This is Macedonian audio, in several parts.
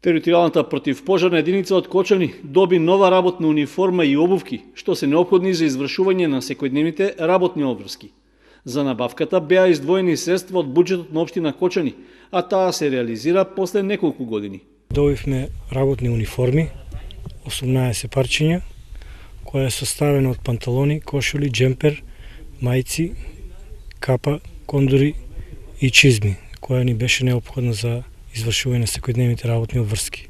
Територијалната противпожарна единица од Кочани доби нова работна униформа и обувки, што се неопходни за извршување на секојдневните работни обврски. За набавката беа издвоени средства од буџетот на општина Кочани, а таа се реализира после неколку години. Добивме работни униформи, 18 парчиња, која е составена од панталони, кошули, джемпер, мајци, капа, кондури и чизми, која ни беше неопходна за извршување на секојдневните работни обврски.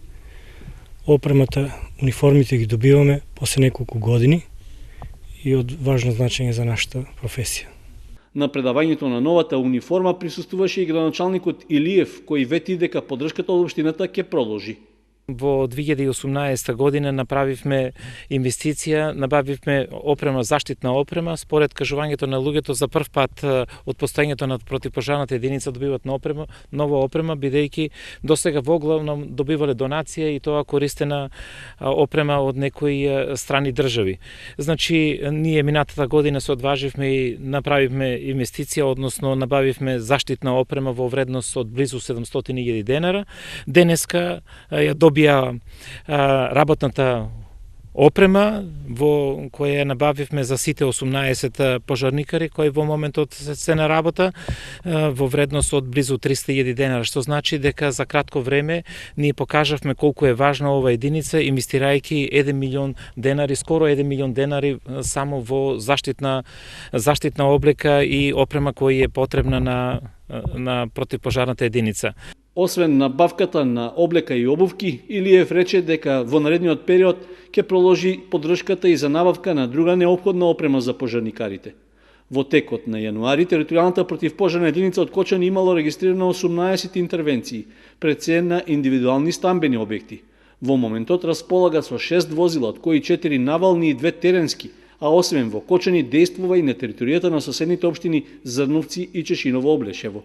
Опремата, униформите ги добиваме после неколку години и од важно значење за нашата професија. На предавањето на новата униформа присуствуваше и градоначалникот Илиев, кој вети дека поддршката од општината ќе продолжи. Во 2018 година направивме инвестиција, набавивме опрема, заштитна опрема. Според кажувањето на луѓето, за прв пат од постоењето на противпожарната единица добиват нова опрема, бидејќи досега во главном добивале донација и тоа користена опрема од некои страни држави. Значи, ние минатата година се одваживме и направивме инвестиција, односно набавивме заштитна опрема во вредност од близу 700.000 денара. Денеска ја добија работната опрема во која набавивме за сите 18 пожарникари кои во моментот се на работа во вредност од близу 300.000 денара, што значи дека за кратко време ние покажавме колку е важна ова единица, инвестирајќи 1 милион денари, скоро 1 милион денари само во заштитна облека и опрема која е потребна на противпожарната единица. Освен набавката на облека и обувки, Илиев рече дека во наредниот период ќе продолжи поддршката и за набавка на друга неопходна опрема за пожарникарите. Во текот на јануари, територијалната противпожарна единица од Кочани имало регистрирано 18 интервенции, пред се на индивидуални стамбени објекти. Во моментот располага со 6 возила, од кои 4 навални и 2 теренски, а освен во Кочани действува и на територијата на соседните општини Зрновци и Чешиново Облешево.